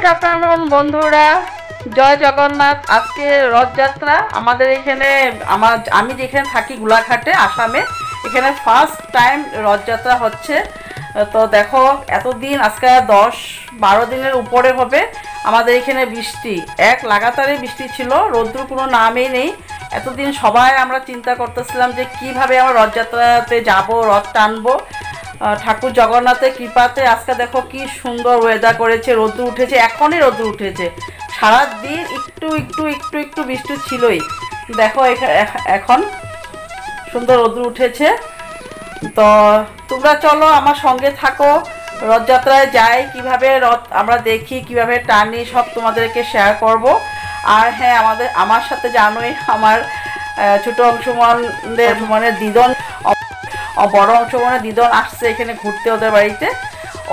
Good afternoon বন্ধুরা, জয় জগন্নাথ। আজকে রথযাত্রা আমাদের এখানে, আমি যেখানে থাকি গোলাঘাটে আসামে, এখানে ফার্স্ট টাইম রথযাত্রা হচ্ছে। তো দেখো এতদিন, আজকে 10-12 দিনের উপরে হবে। আমাদের এখানে বৃষ্টি, এক লাগাতারে বৃষ্টি ছিল, রৌদ্র কোনো নামই নেই। এতদিন সবাই আমরা চিন্তা করতেছিলাম যে কিভাবে আমরা রথযাত্রাতে যাব, রথ টানবো। ঠাকুর জগন্নাথের কৃপাতে আজকে দেখো কি সুন্দর ওয়েদার করেছে, রোদ্দুর উঠেছে, এখনই রোদ্দুর উঠেছে। সারাদিন একটু একটু একটু একটু বৃষ্টি ছিলই, দেখো এখন সুন্দর রোদ্দুর উঠেছে। তো তোমরা চলো আমার সঙ্গে থাকো, রথযাত্রায় যাই, কিভাবে রথ আমরা দেখি, কিভাবে টানি, সব তোমাদেরকে শেয়ার করব। আর হ্যাঁ, আমার সাথে জানোই আমার ছোট অংশমানদের মানে দিদন, বড় অংশমানের দিদন আসছে এখানে ঘুরতে ওদের বাড়িতে।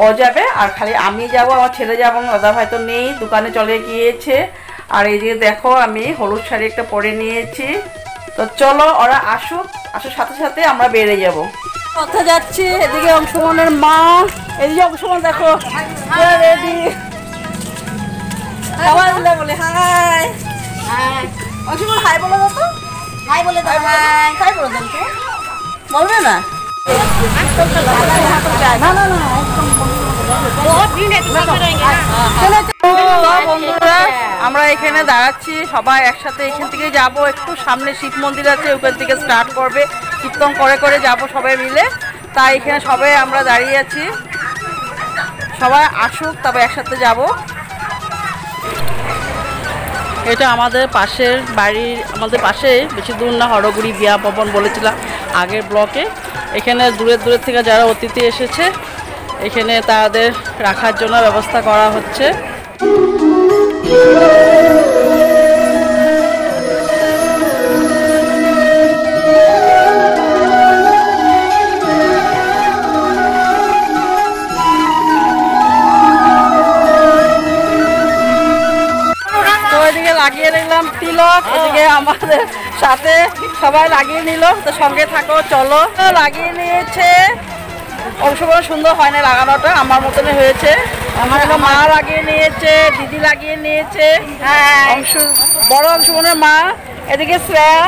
ও যাবে আর খালি আমি যাব, আমার ছেলে যাব, দাদা ভাই তো নেই, দোকানে চলে গিয়েছে। আর এই যে দেখো আমি হলুদ শাড়ি একটা পরে নিয়েছি। তো চলো ওরা আসুক, আসার সাথে সাথে আমরা বেরিয়ে যাব। কোথায় যাচ্ছি? এদিকে অংশমানের মা, এদিকে অংশমান দেখো রেডি। সবাই মিলে বলে হাই হাই। অংশমান হাই বলো তো, হাই বলে দাও, হাই হাই বলে দেন তো, বলবে না? বন্ধুরা আমরা এখানে দাঁড়াচ্ছি, সবাই একসাথে এখান থেকে যাব। একটু সামনে শিব মন্দির আছে, ওখান থেকে স্টার্ট করবে, কীর্তন করে করে যাব সবাই মিলে। তাই এখানে সবাই আমরা দাঁড়িয়ে আছি, সবাই আসুক তবে একসাথে যাব। এটা আমাদের পাশের বাড়ির, আমাদের পাশে, বেশি দূর না, হরগুড়ি বিয়া ভবন বলেছিলাম আগের ব্লকে। এখানে দূরের দূরের থেকে যারা অতিথি এসেছে, এখানে তাদের রাখার জন্য ব্যবস্থা করা হচ্ছে। লাগিয়ে নিলাম তিলক, এদিকে আমাদের সাথে সবাই লাগিয়ে নিল। তো সঙ্গে থাকো, চলো। লাগিয়ে নিয়েছে, অংশগ্রহণ সুন্দর হয় না লাগানোটা, আমার মতনই হয়েছে। আমার মা লাগিয়ে নিয়েছে, দিদি লাগিয়ে নিয়েছে, বড় অংশগ্রহণের মা। এদিকে শ্রেয়া,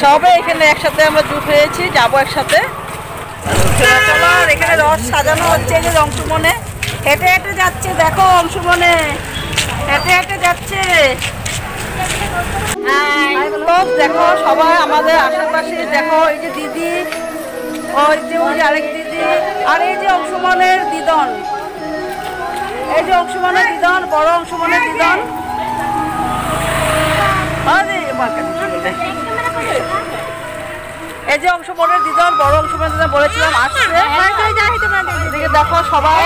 সবাই এখানে একসাথে আমরা জুট হয়েছি, যাবো একসাথে। চলো, এখানে রথ সাজানো হচ্ছে, এই যে অংশগ্রহণে হেঁটে হেঁটে যাচ্ছে, দেখো অংশমনে হেঁটে হেঁটে যাচ্ছে। দেখো সবাই আমাদের আশেপাশে, দেখো এই যে দিদি, ওই যে আরেক দিদি, আর এই যে অংশমনের দিদন, এই যে অংশমনের দিদন, বড় অংশমনের দিদন। এই যে অংশমনের দিদন, বড় অংশমনের দিদন বলেছিলাম আসছে। এদিকে দেখো সবাই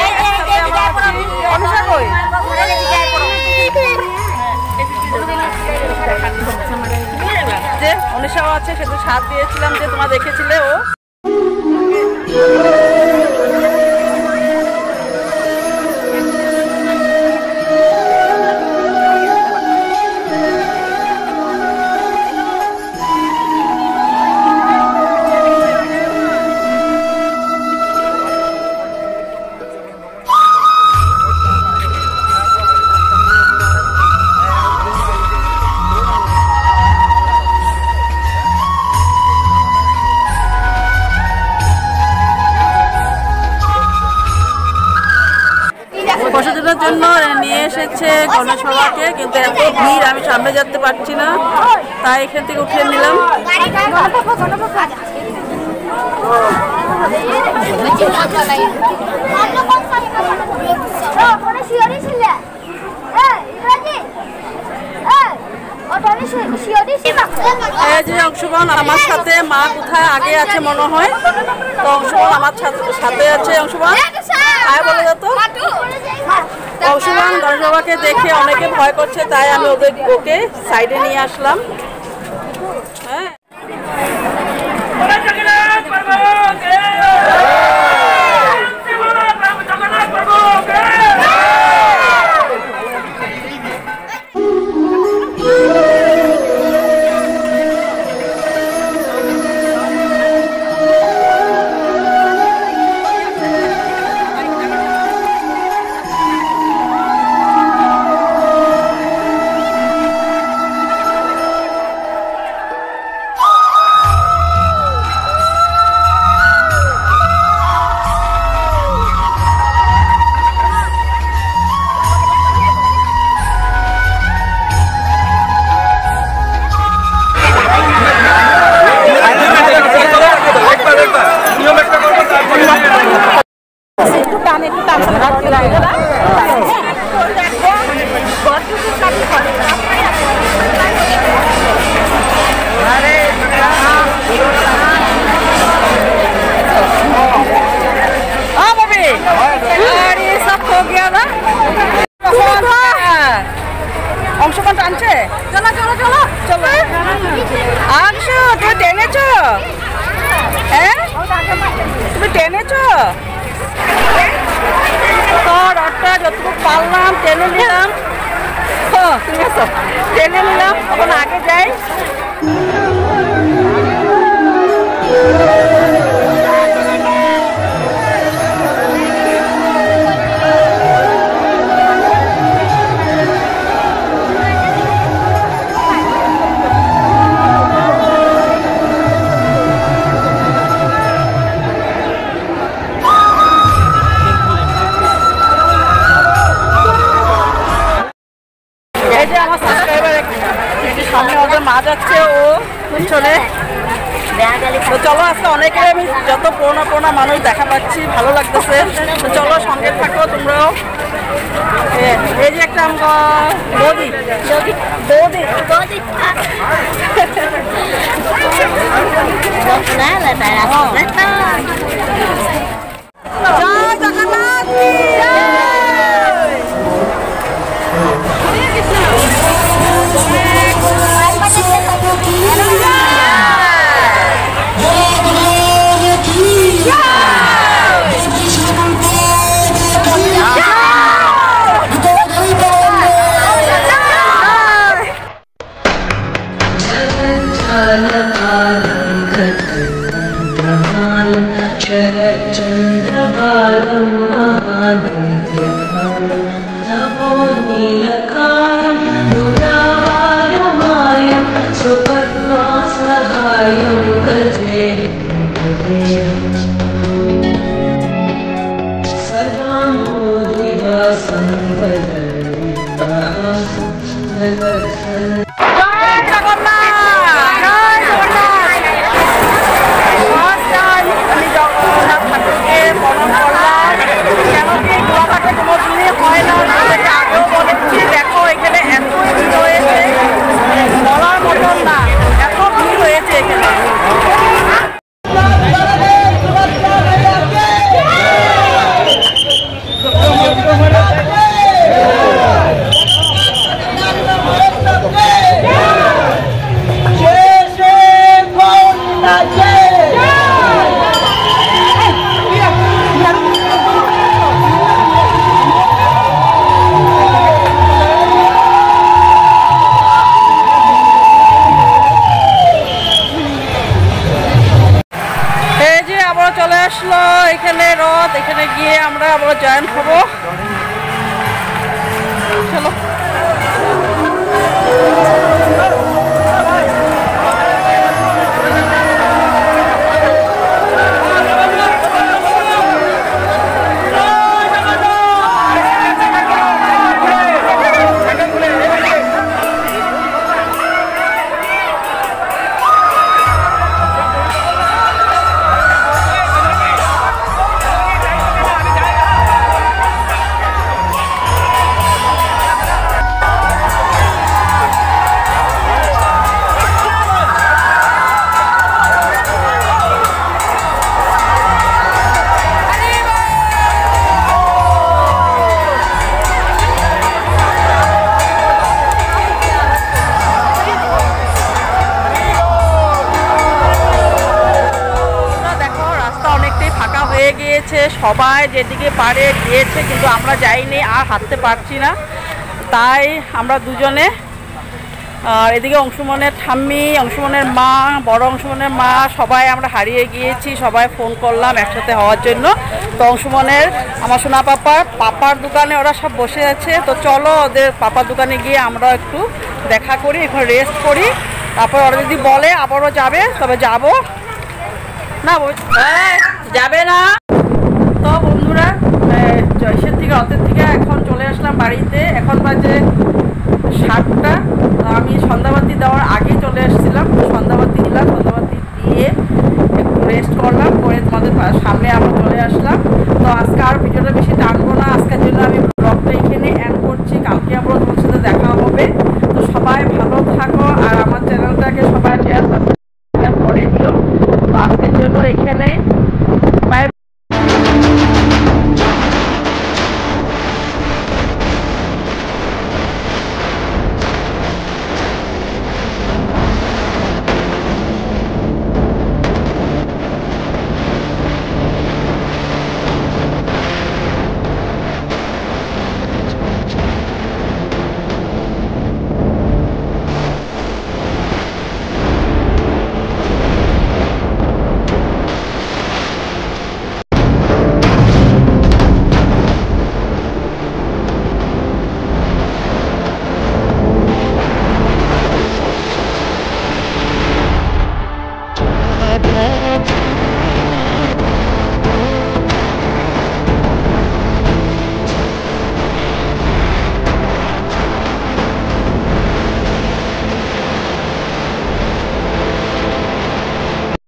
যে অনুষাও আছে, সেটা সাথ দিয়েছিলাম যে তোমরা দেখেছিলে। ও প্রসাদের জন্য নিয়ে এসেছে গণেশ বাবাকে, কিন্তু এত ভিড় আমি সামনে যেতে পারছি না, তাই এখান থেকে উঠিয়ে নিলাম। এই যে অংশগ্রহণ আমার সাথে, মা কোথায় আগে আছে মনে হয়, তো অংশগ্রহণ আমার সাথে আছে। অংশগ্রহণ আয় বলে যেত। অংশগ্রহণ গণেশ বাবাকে দেখে অনেকে ভয় করছে, তাই আমি ওকে সাইডে নিয়ে আসলাম। হ্যাঁ, অংশগ্রহণ টানছে, চলো চলো চলো চলো। আংশু তুমি টেনেছো? হ্যাঁ তুমি টেনেছো? তো রথটা যতটুকু পারলাম টেনে নিলাম। তুমি আসো, টেনে নিলাম। তখন আগে যাই। এই যে আমার সাবস্ক্রাইবার সামনে ওদের মা যাচ্ছে, ও চলে। তো চলো, আজকে অনেকে আমি যত পুরোনো মানুষ দেখা পাচ্ছি, ভালো লাগতেছে। তো চলো, সঙ্গে থাকো তোমরাও। এই যে একটা বৌদি বৌদি বৌদি চলে আসলো এখানে রথ। এখানে গিয়ে আমরা আবার জয়েন হবো। চলো। সবাই যেদিকে পারে গিয়েছে, কিন্তু আমরা যাইনি, আর হাঁটতে পারছি না। তাই আমরা দুজনে, আর এদিকে অংশুমনের ঠাম্মি, অংশুমনের মা, বড় অংশুমনের মা, সবাই আমরা হারিয়ে গিয়েছি। সবাই ফোন করলাম একসাথে হওয়ার জন্য। তো অংশুমনের আমার সোনা পাপার দোকানে ওরা সব বসে আছে। তো চলো ওদের পাপার দোকানে গিয়ে আমরা একটু দেখা করি, এখন রেস্ট করি। তারপর ওরা যদি বলে আবারও যাবে তবে যাব না। যাবে না। তো বন্ধুরা, জয়সের থেকে রথের থেকে এখন চলে আসলাম বাড়িতে। এখন বাজে 7টা। আমি সন্ধ্যাবাতি দেওয়ার আগেই চলে এসেছিলাম। সন্ধ্যাবাতি দিলাম, সন্ধ্যাবাতি দিয়ে একটু রেস্ট করলাম, করে তোমাদের সামনে আবার চলে আসলাম। তো আজকে আর ভিডিওটা বেশি টানবো না, আজকের জন্য আমি ব্লগটা এখানে